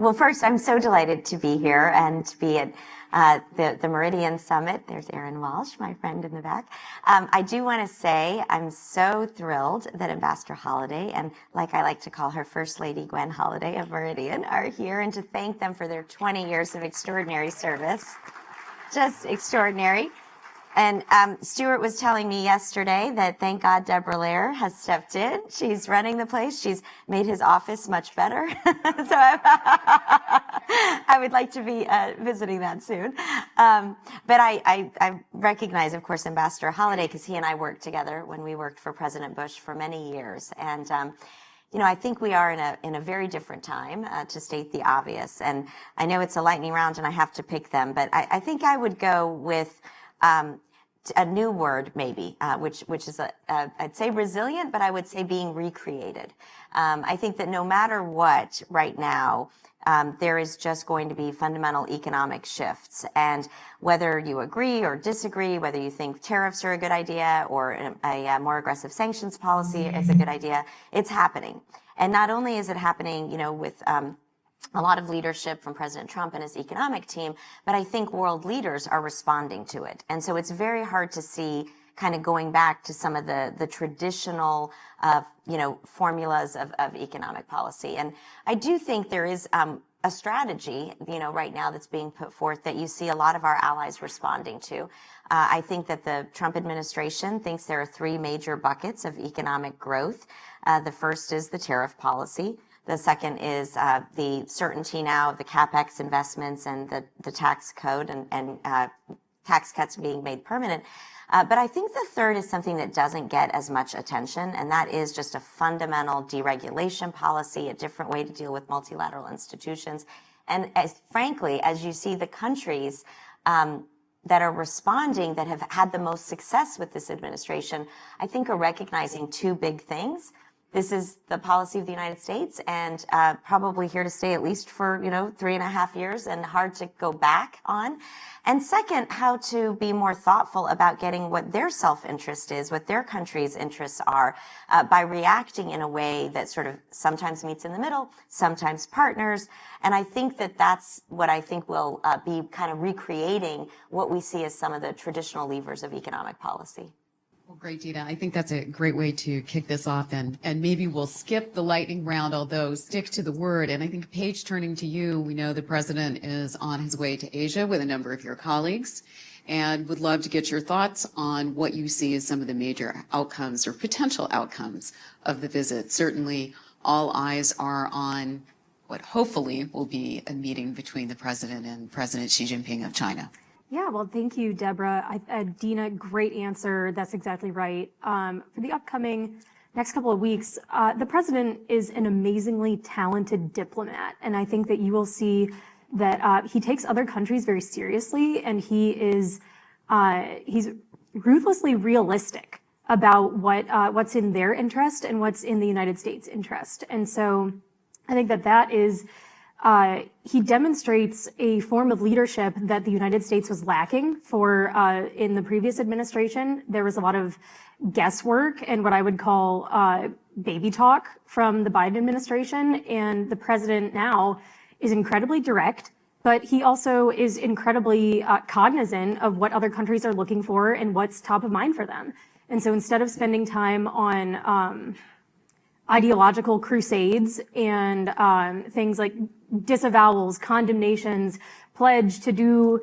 Well, first, I'm so delighted to be here and to be at the Meridian Summit. There's Erin Walsh, my friend in the back. I do want to say I'm so thrilled that Ambassador Holliday and, like I like to call her, First Lady Gwen Holliday of Meridian are here, and to thank them for their 20 years of extraordinary service. Just extraordinary. And Stuart was telling me yesterday that thank God Deborah Lair has stepped in. She's running the place. She's made his office much better. So I would like to be visiting that soon. But I recognize, of course, Ambassador Holliday, because he and I worked together when we worked for President Bush for many years. And I think we are in a very different time, to state the obvious. And I know it's a lightning round and I have to pick them, but I think I would go with a new word, maybe, which is I'd say resilient, but I would say being recreated. I think that no matter what, right now, there is just going to be fundamental economic shifts. And whether you agree or disagree, whether you think tariffs are a good idea or a more aggressive sanctions policy is a good idea, it's happening. And not only is it happening, with a lot of leadership from President Trump and his economic team, but I think world leaders are responding to it. And so it's very hard to see kind of going back to some of the traditional, formulas of economic policy. And I do think there is a strategy, right now that's being put forth that you see a lot of our allies responding to. I think that the Trump administration thinks there are three major buckets of economic growth. The first is the tariff policy. The second is the certainty now of the CapEx investments and the tax code and tax cuts being made permanent. But I think the third is something that doesn't get as much attention, and that is just a fundamental deregulation policy, a different way to deal with multilateral institutions. And frankly, as you see the countries that are responding, that have had the most success with this administration, I think are recognizing two big things. This is the policy of the United States, and probably here to stay at least for 3.5 years, and hard to go back on. And second, how to be more thoughtful about getting what their self-interest is, what their country's interests are, by reacting in a way that sort of sometimes meets in the middle, sometimes partners. And I think that that's what I think will be kind of recreating what we see as some of the traditional levers of economic policy. Well, great, Dina. I think that's a great way to kick this off, and maybe we'll skip the lightning round, although stick to the word. And I think, Paige, turning to you, we know the president is on his way to Asia with a number of your colleagues, and would love to get your thoughts on what you see as some of the major outcomes or potential outcomes of the visit. Certainly, all eyes are on what hopefully will be a meeting between the president and President Xi Jinping of China. Yeah, well, thank you, Deborah. Dina, great answer. That's exactly right. For the upcoming next couple of weeks, the president is an amazingly talented diplomat. And I think that you will see that he takes other countries very seriously, and he's ruthlessly realistic about what's in their interest and what's in the United States' interest. And so I think that is he demonstrates a form of leadership that the United States was lacking in the previous administration. There was a lot of guesswork and what I would call baby talk from the Biden administration. And the president now is incredibly direct, but he also is incredibly cognizant of what other countries are looking for and what's top of mind for them. And so instead of spending time on ideological crusades and things like disavowals, condemnations, pledge to do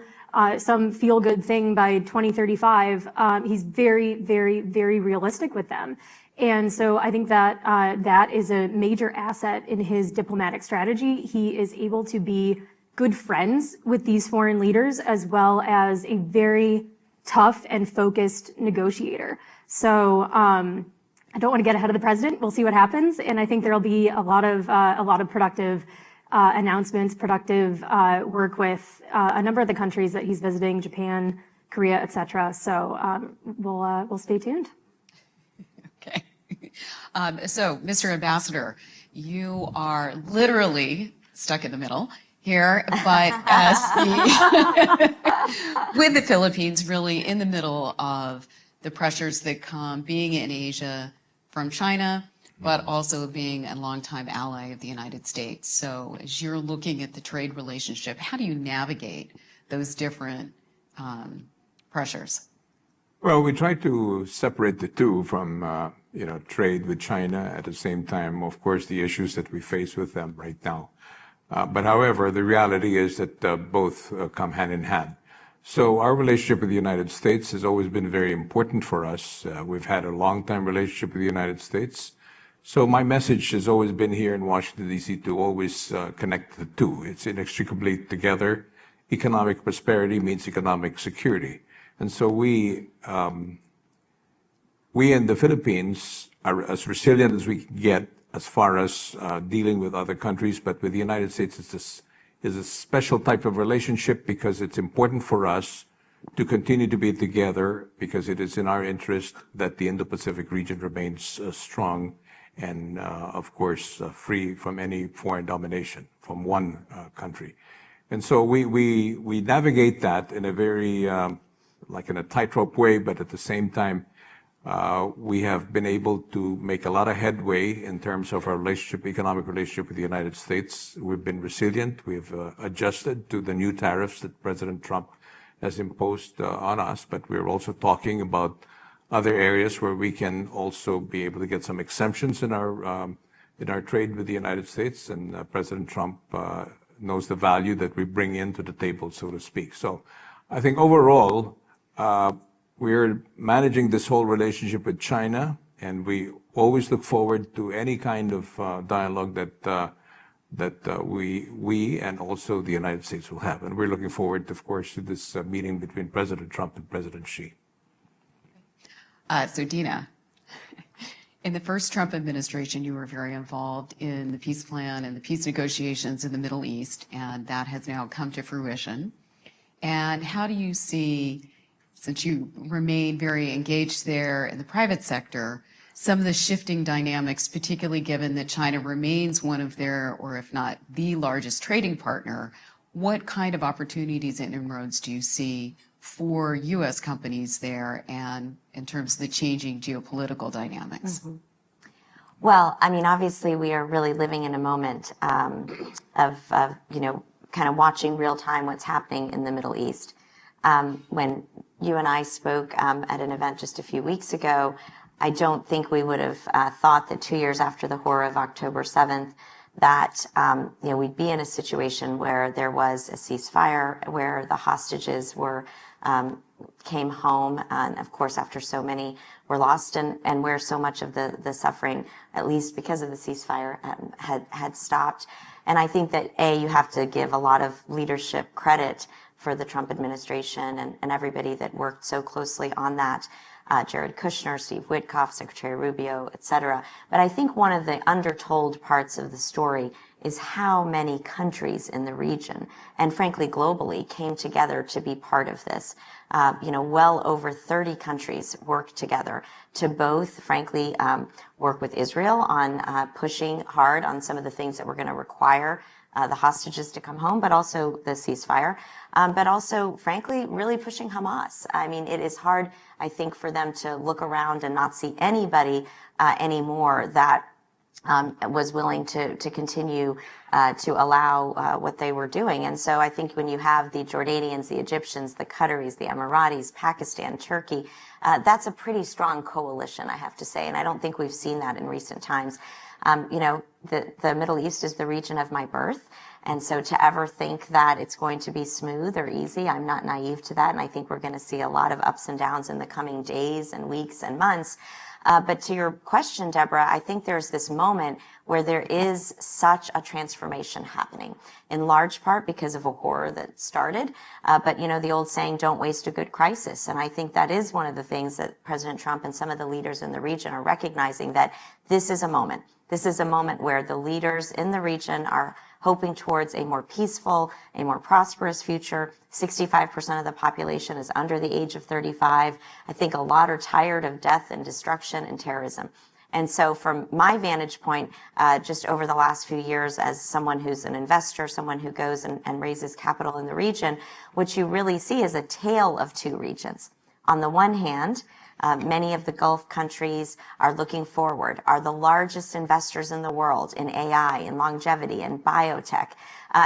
some feel-good thing by 2035, he's very, very, very realistic with them. And so I think that that is a major asset in his diplomatic strategy. He is able to be good friends with these foreign leaders, as well as a very tough and focused negotiator. So I don't want to get ahead of the president. We'll see what happens. And I think there'll be a lot of productive announcements, productive work with a number of the countries that he's visiting, Japan, Korea, et cetera. So we'll stay tuned. Okay. So, Mr. Ambassador, you are literally stuck in the middle here, but with the Philippines really in the middle of the pressures that come being in Asia from China, but also being a longtime ally of the United States. So as you're looking at the trade relationship, how do you navigate those different pressures? Well, we try to separate the two from, trade with China. At the same time, of course, the issues that we face with them right now. But however, the reality is that both come hand in hand. So our relationship with the United States has always been very important for us. We've had a long-time relationship with the United States. So my message has always been here in Washington, D.C. to always connect the two. It's inextricably together. Economic prosperity means economic security. And so we in the Philippines are as resilient as we can get as far as dealing with other countries, but with the United States, is a special type of relationship because it's important for us to continue to be together because it is in our interest that the Indo-Pacific region remains strong and, of course, free from any foreign domination from one country. And so we navigate that in a very, like in a tightrope way, but at the same time, we have been able to make a lot of headway in terms of our economic relationship with the United States. We've been resilient. We've adjusted to the new tariffs that President Trump has imposed on us, but we're also talking about other areas where we can also be able to get some exemptions in our trade with the United States. And President Trump knows the value that we bring into the table, so to speak. So I think overall, we're managing this whole relationship with China, and we always look forward to any kind of dialogue that we and also the United States will have. And we're looking forward, of course, to this meeting between President Trump and President Xi. So Dina, in the first Trump administration, you were very involved in the peace plan and the peace negotiations in the Middle East, and that has now come to fruition. And how do you see, since you remain very engaged there in the private sector, some of the shifting dynamics, particularly given that China remains one of their, or if not the largest trading partner, what kind of opportunities and inroads do you see for U.S. companies there and in terms of the changing geopolitical dynamics? Mm-hmm. Well, I mean, obviously we are really living in a moment of kind of watching real time what's happening in the Middle East. When you and I spoke at an event just a few weeks ago, I don't think we would have thought that 2 years after the horror of October 7th, that we'd be in a situation where there was a ceasefire, where the hostages came home, and of course after so many were lost, and where so much of the suffering, at least because of the ceasefire, had stopped. And I think that you have to give a lot of leadership credit for the Trump administration and everybody that worked so closely on that. Jared Kushner, Steve Witkoff, Secretary Rubio, et cetera. But I think one of the undertold parts of the story is how many countries in the region, and frankly globally, came together to be part of this. Well over 30 countries worked together to both, frankly, work with Israel on pushing hard on some of the things that were going to require the hostages to come home, but also the ceasefire, but also, frankly, really pushing Hamas. I mean, it is hard, I think, for them to look around and not see anybody anymore that was willing to continue to allow what they were doing. And so I think when you have the Jordanians, the Egyptians, the Qataris, the Emiratis, Pakistan, Turkey, that's a pretty strong coalition, I have to say. And I don't think we've seen that in recent times. The Middle East is the region of my birth. And so to ever think that it's going to be smooth or easy, I'm not naive to that. And I think we're going to see a lot of ups and downs in the coming days and weeks and months. But to your question, Deborah, I think there's this moment where there is such a transformation happening, in large part because of a horror that started. But, the old saying, don't waste a good crisis. And I think that is one of the things that President Trump and some of the leaders in the region are recognizing, that this is a moment. This is a moment where the leaders in the region are hoping towards a more peaceful, a more prosperous future. 65% of the population is under the age of 35. I think a lot are tired of death and destruction and terrorism. And so from my vantage point, just over the last few years, as someone who's an investor, someone who goes and raises capital in the region, what you really see is a tale of two regions. On the one hand, many of the Gulf countries are looking forward, are the largest investors in the world in AI, in longevity, and biotech.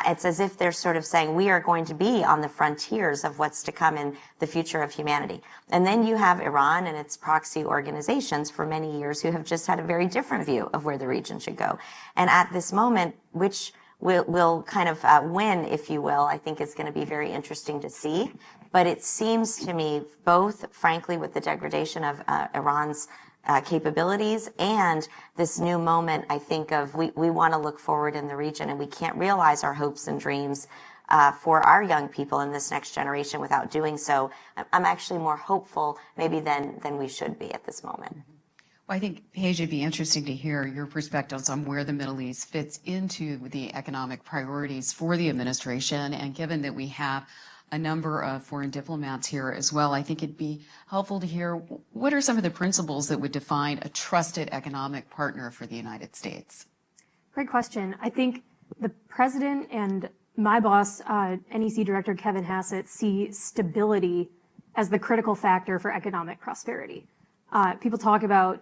It's as if they're sort of saying, we are going to be on the frontiers of what's to come in the future of humanity. And then you have Iran and its proxy organizations for many years who have just had a very different view of where the region should go. And at this moment, which will kind of win, if you will, I think is going to be very interesting to see. But it seems to me, both, frankly, with the degradation of Iran's capabilities and this new moment, I think of we want to look forward in the region, and we can't realize our hopes and dreams for our young people in this next generation without doing so. I'm actually more hopeful maybe than we should be at this moment. Well, I think, Paige, it'd be interesting to hear your perspectives on where the Middle East fits into the economic priorities for the administration. And given that we have a number of foreign diplomats here as well, I think it'd be helpful to hear what are some of the principles that would define a trusted economic partner for the United States? Great question. I think the president and my boss, NEC Director Kevin Hassett, see stability as the critical factor for economic prosperity. People talk about,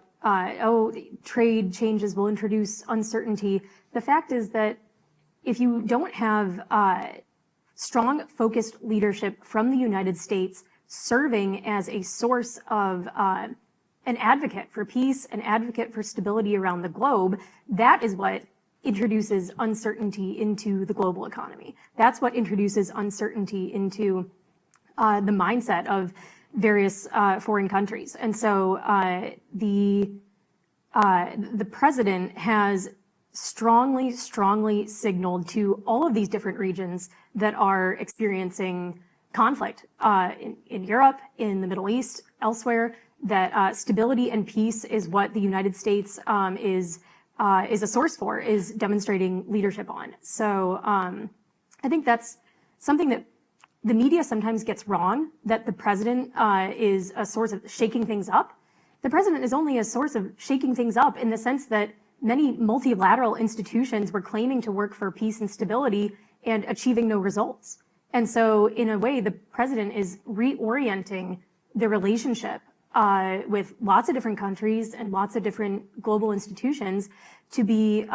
trade changes will introduce uncertainty. The fact is that if you don't have strong, focused leadership from the United States serving as a source of an advocate for peace, an advocate for stability around the globe, that is what introduces uncertainty into the global economy. That's what introduces uncertainty into the mindset of various foreign countries. And so the president has strongly signaled to all of these different regions that are experiencing conflict in Europe, in the Middle East, elsewhere, that stability and peace is what the United States is a source for, is demonstrating leadership on. So I think that's something that the media sometimes gets wrong, that the president is a source of shaking things up. The president is only a source of shaking things up in the sense that many multilateral institutions were claiming to work for peace and stability and achieving no results. And so in a way, the president is reorienting the relationship with lots of different countries and lots of different global institutions to be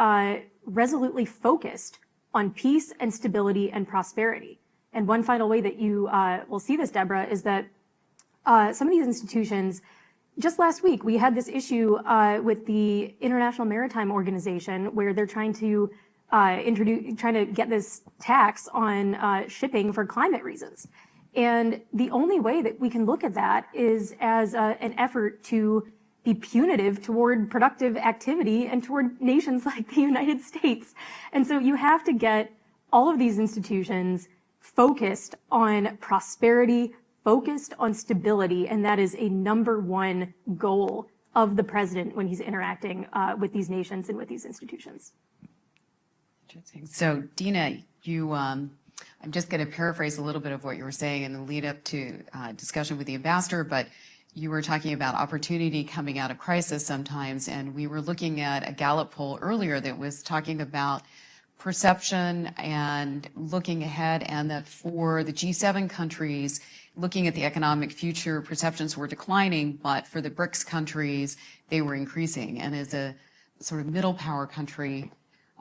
resolutely focused on peace and stability and prosperity. And one final way that you will see this, Deborah, is that some of these institutions, just last week, we had this issue with the International Maritime Organization where they're trying to get this tax on shipping for climate reasons. And the only way that we can look at that is as an effort to be punitive toward productive activity and toward nations like the United States. And so you have to get all of these institutions focused on prosperity, focused on stability, and that is a number one goal of the president when he's interacting with these nations and with these institutions. Interesting. So, Dina, you, I'm just going to paraphrase a little bit of what you were saying in the lead up to discussion with the ambassador, but you were talking about opportunity coming out of crisis sometimes, and we were looking at a Gallup poll earlier that was talking about perception and looking ahead, and that for the G7 countries, looking at the economic future, perceptions were declining, but for the BRICS countries, they were increasing. And as a sort of middle power country,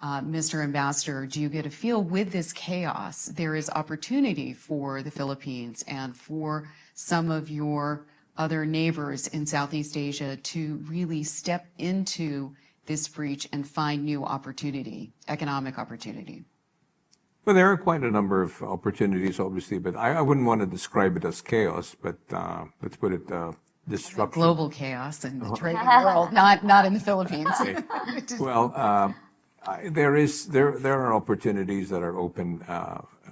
Mr. Ambassador, do you get a feel with this chaos, there is opportunity for the Philippines and for some of your other neighbors in Southeast Asia to really step into this breach and find new opportunity, economic opportunity? Well, there are quite a number of opportunities, obviously, but I wouldn't want to describe it as chaos, but let's put it disruption. Global chaos in the trading world, not in the Philippines. Okay. Well, there are opportunities that are open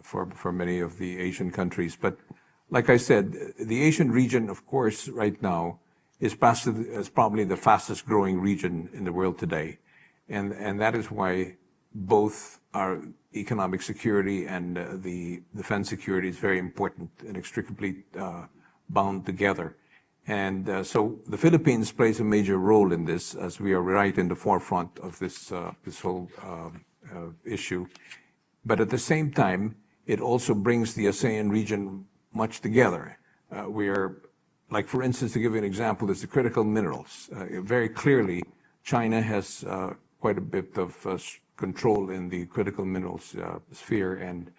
for many of the Asian countries, but like I said, the Asian region, of course, right now is probably the fastest growing region in the world today, and that is why both our economic security and the defense security is very important and inextricably bound together. And so the Philippines plays a major role in this, as we are right in the forefront of this whole issue. But at the same time, it also brings the ASEAN region much together. We are like for instance, to give you an example, is the critical minerals. Very clearly, China has quite a bit of control in the critical minerals sphere, and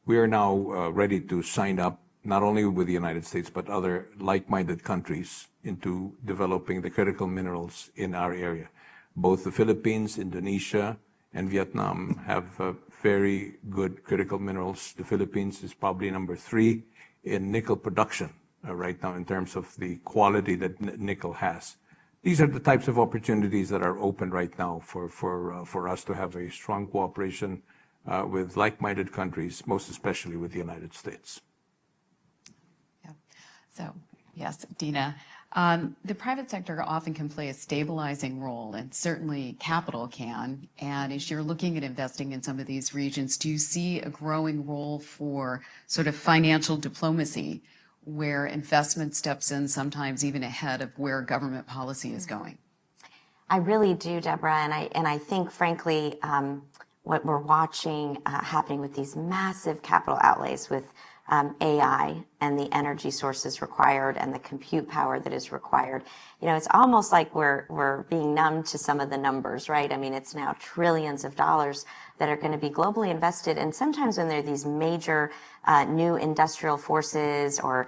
we are now ready to sign up not only with the United States but other like-minded countries into developing the critical minerals in our area. Both the Philippines, Indonesia, and Vietnam have very good critical minerals. The Philippines is probably number 3 in nickel production right now in terms of the quality that nickel has. These are the types of opportunities that are open right now for us to have a strong cooperation with like-minded countries, most especially with the United States. Yeah. So, yes, Dina, the private sector often can play a stabilizing role, and certainly capital can. And as you're looking at investing in some of these regions, do you see a growing role for sort of financial diplomacy, where investment steps in sometimes even ahead of where government policy is going? I really do, Deborah, and I think, frankly, what we're watching happening with these massive capital outlays with AI and the energy sources required and the compute power that is required, it's almost like we're being numb to some of the numbers, right? I mean, it's now trillions of dollars that are going to be globally invested, and sometimes when there are these major new industrial forces or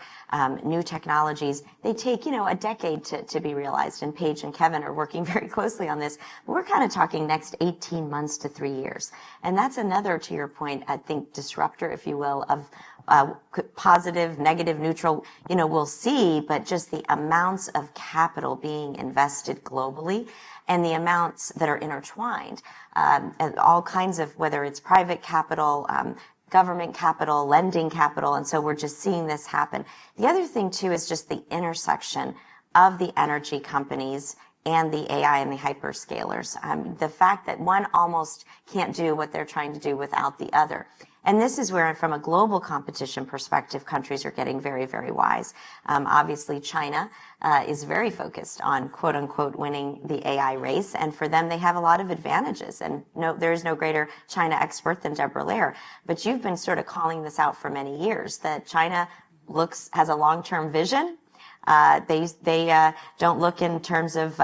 new technologies, they take a decade to be realized. And Paige and Kevin are working very closely on this. But we're kind of talking next 18 months to 3 years, and that's another, to your point, I think, disruptor, if you will, of positive, negative, neutral, we'll see, but just the amounts of capital being invested globally and the amounts that are intertwined, and all kinds of, whether it's private capital, government capital, lending capital, and so we're just seeing this happen. The other thing, too, is just the intersection of the energy companies and the AI and the hyperscalers. The fact that one almost can't do what they're trying to do without the other. And this is where, from a global competition perspective, countries are getting very, very wise. Obviously, China is very focused on, quote unquote, winning the AI race. And for them, they have a lot of advantages. And there is no greater China expert than Deborah Lair. But you've been sort of calling this out for many years, that China has a long-term vision. They don't look in terms of,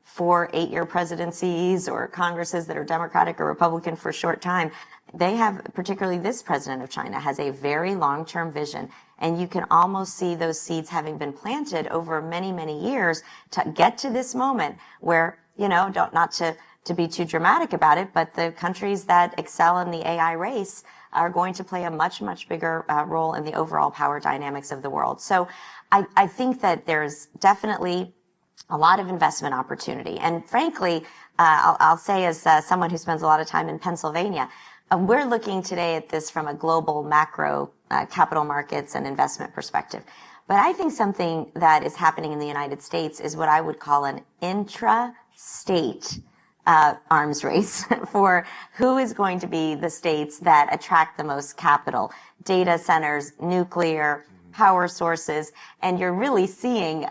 4 8-year presidencies or Congresses that are Democratic or Republican for a short time. They have, particularly this president of China, has a very long-term vision. And you can almost see those seeds having been planted over many, many years to get to this moment where, not to be too dramatic about it, but the countries that excel in the AI race are going to play a much, much bigger role in the overall power dynamics of the world. So I think that there's definitely a lot of investment opportunity. And frankly, I'll say, as someone who spends a lot of time in Pennsylvania, we're looking today at this from a global macro capital markets and investment perspective. But I think something that is happening in the United States is what I would call an intra-state arms race for who is going to be the states that attract the most capital. Data centers, nuclear, power sources, and you're really seeing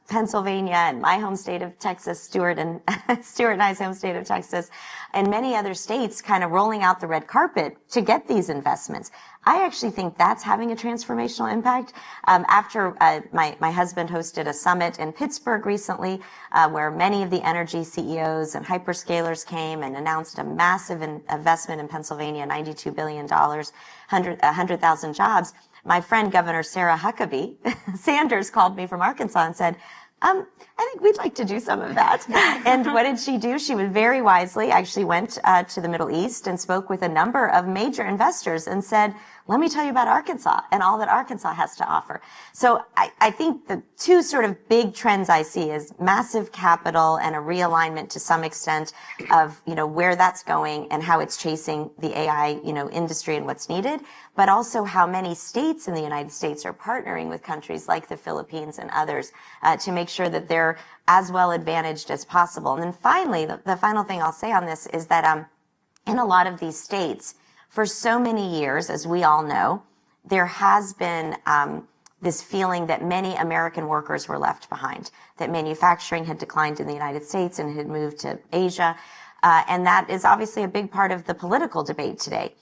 Pennsylvania and my home state of Texas, Stuart and I's home state of Texas, and many other states kind of rolling out the red carpet to get these investments. I actually think that's having a transformational impact. After my husband hosted a summit in Pittsburgh recently, where many of the energy CEOs and hyperscalers came and announced a massive investment in Pennsylvania, $92 billion, 100,000 jobs. My friend, Governor Sarah Huckabee Sanders, called me from Arkansas and said, I think we'd like to do some of that. And what did she do? She very wisely actually went to the Middle East and spoke with a number of major investors and said, let me tell you about Arkansas and all that Arkansas has to offer. So I think the two sort of big trends I see is massive capital and a realignment to some extent of, where that's going and how it's chasing the AI, industry and what's needed, but also how many states in the United States are partnering with countries like the Philippines and others to make sure that they're as well advantaged as possible. And then finally, the final thing I'll say on this is that in a lot of these states, for so many years, as we all know, there has been this feeling that many American workers were left behind, that manufacturing had declined in the United States and had moved to Asia. And that is obviously a big part of the political debate today.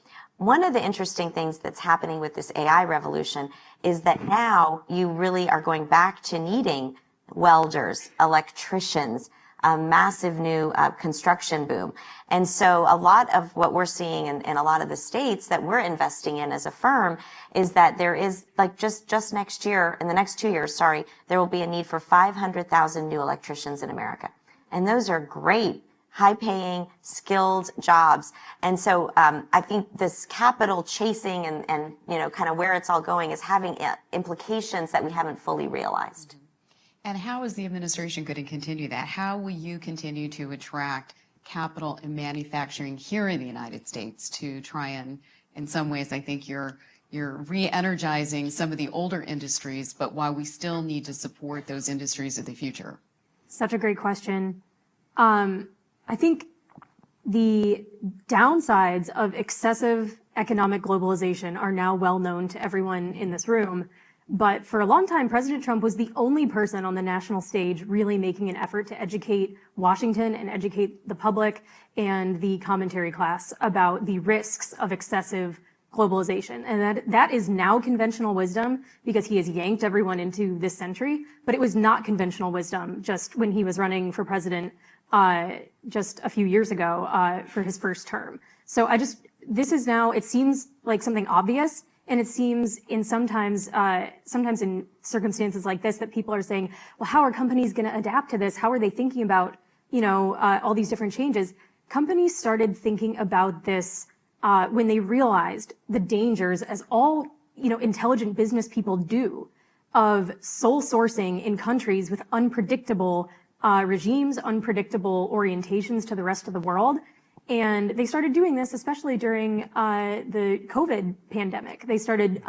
one of the interesting things that's happening with this AI revolution is that now you really are going back to needing welders, electricians, a massive new construction boom. And so a lot of what we're seeing in a lot of the states that we're investing in as a firm is that there is, like, just next year, in the next 2 years, there will be a need for 500,000 new electricians in America. And those are great, high-paying, skilled jobs. And so I think this capital chasing and kind of where it's all going is having implications that we haven't fully realized. And how is the administration going to continue that? How will you continue to attract capital and manufacturing here in the United States to try and, in some ways, I think you're re-energizing some of the older industries, but while we still need to support those industries of the future? Such a great question. I think the downsides of excessive economic globalization are now well known to everyone in this room. But for a long time, President Trump was the only person on the national stage really making an effort to educate Washington and educate the public and the commentary class about the risks of excessive globalization. And that is now conventional wisdom because he has yanked everyone into this century, but it was not conventional wisdom just when he was running for president just a few years ago for his first term. So this is now, it seems like something obvious. And it seems sometimes in circumstances like this that people are saying, well, how are companies going to adapt to this? How are they thinking about, all these different changes? Companies started thinking about this when they realized the dangers, as all, intelligent business people do, of sole sourcing in countries with unpredictable regimes, unpredictable orientations to the rest of the world. And they started doing this, especially during the COVID pandemic. They started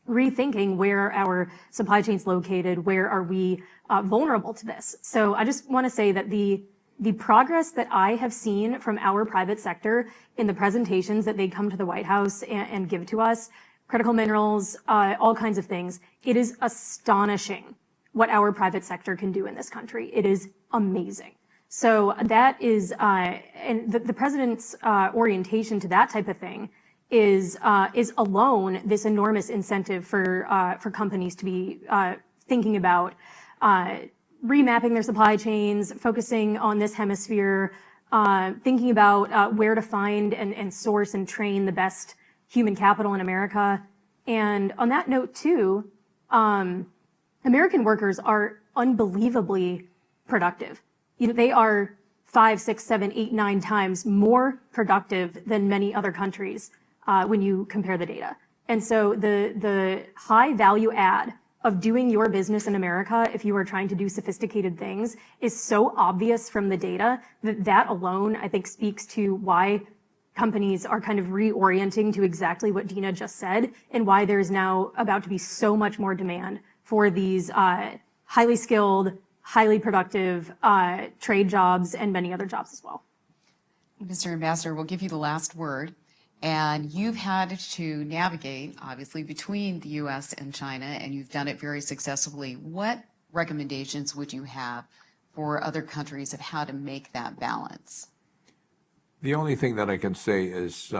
rethinking where our supply chain's located, where are we vulnerable to this. So I just want to say that the progress that I have seen from our private sector in the presentations that they come to the White House and give to us, critical minerals, all kinds of things, it is astonishing what our private sector can do in this country. It is amazing. So that is, and the president's orientation to that type of thing is alone this enormous incentive for companies to be thinking about remapping their supply chains, focusing on this hemisphere, thinking about where to find and source and train the best human capital in America. And on that note too, American workers are unbelievably productive. They are 5, 6, 7, 8, 9 times more productive than many other countries when you compare the data. And so the high value add of doing your business in America, if you are trying to do sophisticated things, is so obvious from the data that alone, I think, speaks to why companies are kind of reorienting to exactly what Dina just said, and why there's now about to be so much more demand for these highly skilled, highly productive trade jobs and many other jobs as well. Mr. Ambassador, we'll give you the last word. And you've had to navigate, obviously, between the U.S. and China, and you've done it very successfully. What recommendations would you have for other countries of how to make that balance? The only thing that I can say is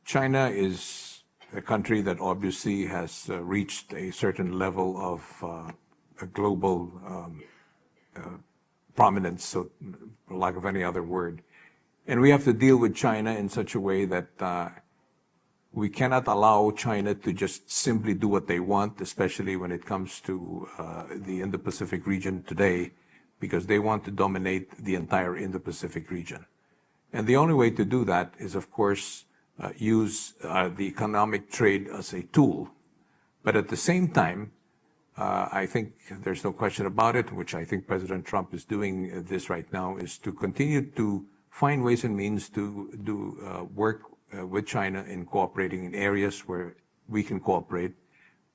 China is a country that obviously has reached a certain level of a global prominence, so for lack of any other word. And we have to deal with China in such a way that we cannot allow China to just simply do what they want, especially when it comes to the Indo-Pacific region today, because they want to dominate the entire Indo-Pacific region. And the only way to do that is, of course, use the economic trade as a tool. But at the same time, I think there's no question about it, which I think President Trump is doing this right now, is to continue to find ways and means to do work with China in cooperating in areas where we can cooperate,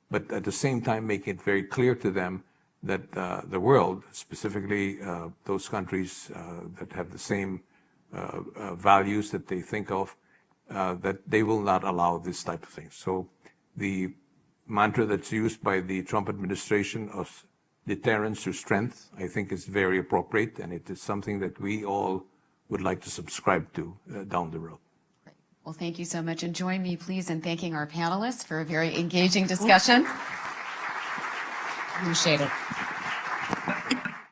but at the same time making it very clear to them that the world, specifically those countries that have the same values that they think of, that they will not allow this type of thing. So the mantra that's used by the Trump administration of deterrence to strength, I think is very appropriate, and it is something that we all would like to subscribe to down the road. Great. Well, thank you so much. And join me, please, in thanking our panelists for a very engaging discussion. Appreciate it.